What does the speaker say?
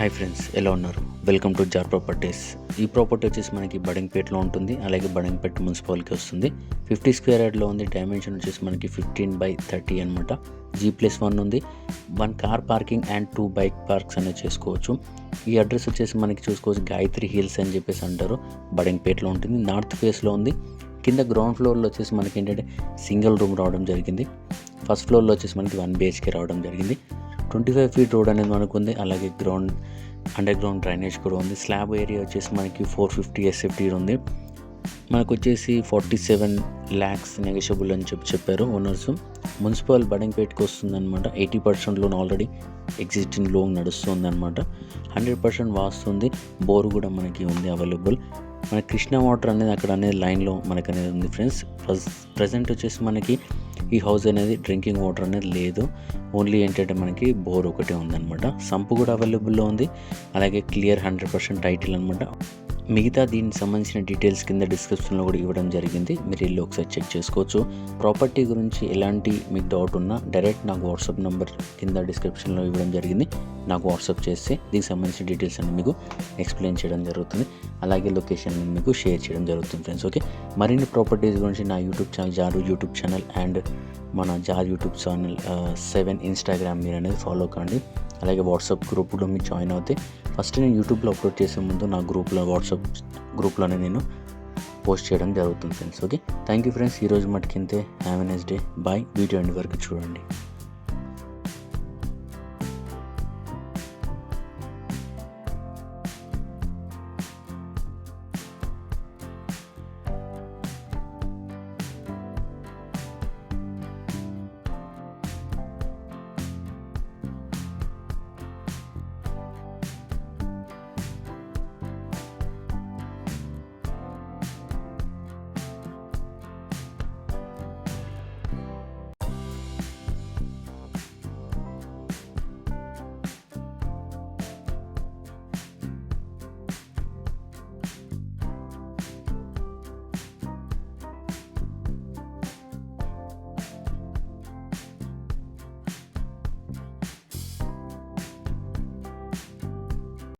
Hi friends, ఎలా ఉన్నారు? Welcome to jar properties. ఈ ప్రాపర్టీ వచ్చేసి మనకి బడంగపేటలో ఉంటుంది, అలాగే బడంగపేట మున్సిపాలిటీకి వస్తుంది. 50 స్క్వేర్ యార్డ్లో ఉంది. డైమెన్షన్ వచ్చేసి మనకి 15/30 అనమాట. G+1 ఉంది. 1 car parking and 2 bike parks అనేది చేసుకోవచ్చు. ఈ అడ్రస్ వచ్చేసి మనకి చూసుకోవచ్చు, గాయత్రి హిల్స్ అని చెప్పేసి అంటారు. బడంగపేటలో ఉంటుంది, నార్త్ ఫేస్లో ఉంది. కింద గ్రౌండ్ ఫ్లోర్లో వచ్చేసి మనకి ఏంటంటే సింగిల్ రూమ్ రావడం జరిగింది. ఫస్ట్ ఫ్లోర్లో వచ్చేసి మనకి 1 BHK రావడం జరిగింది. 25 ఫీట్ రోడ్ అనేది మనకు ఉంది. అలాగే అండర్ గ్రౌండ్ డ్రైనేజ్ కూడా ఉంది. స్లాబ్ ఏరియా వచ్చేసి మనకి 450 SFT ఉంది. మనకు వచ్చేసి 47 lakhs నెగోషియబుల్ అని చెప్పారు ఓనర్స్. మున్సిపల్ బడంగపేటకి వస్తుంది అనమాట. 80% లోన్ ఆల్రెడీ ఎగ్జిస్టింగ్ లోన్ నడుస్తుంది అనమాట. 100% వాస్తుంది. బోర్ కూడా మనకి ఉంది అవైలబుల్. మన కృష్ణా వాటర్ అనేది అక్కడ అనేది లైన్లో మనకు అనేది ఉంది ఫ్రెండ్స్. ప్రజెంట్ వచ్చేసి మనకి ఈ హౌస్ అనేది డ్రింకింగ్ వాటర్ అనేది లేదు. ఓన్లీ ఏంటంటే మనకి బోర్ ఒకటే ఉందన్నమాట. సంపు కూడా అవైలబుల్లో ఉంది. అలాగే క్లియర్ 100% టైటిల్ అనమాట. మిగతా దీనికి సంబంధించిన డీటెయిల్స్ కింద డిస్క్రిప్షన్లో కూడా ఇవ్వడం జరిగింది. మీరు ఇల్లు ఒకసారి చెక్ చేసుకోవచ్చు. ప్రాపర్టీ గురించి ఎలాంటి మీకు డౌట్ ఉన్నా డైరెక్ట్ నాకు వాట్సాప్ నెంబర్ కింద డిస్క్రిప్షన్లో ఇవ్వడం జరిగింది. నాకు వాట్సాప్ చేస్తే దీనికి సంబంధించిన డీటెయిల్స్ అన్ని మీకు ఎక్స్ప్లెయిన్ చేయడం జరుగుతుంది. అలాగే లొకేషన్ మీకు షేర్ చేయడం జరుగుతుంది ఫ్రెండ్స్. ఓకే, మరిన్ని ప్రాపర్టీస్ గురించి నా YouTube channel jar YouTube channel and మన జార్ యూట్యూబ్ ఛానల్ 7 ఇన్స్టాగ్రామ్ మీరు అనేది ఫాలో కండి. అలాగే వాట్సాప్ గ్రూప్లో మీరు జాయిన్ అవుతే ఫస్ట్ నేను యూట్యూబ్లో అప్లోడ్ చేసే ముందు నా గ్రూప్లో వాట్సాప్ గ్రూప్లోనే నేను పోస్ట్ చేయడం జరుగుతుంది friends. Okay, thank you friends. ఈరోజు మటుకింతే. Have a nice day. Bye. Video end వరకు చూడండి.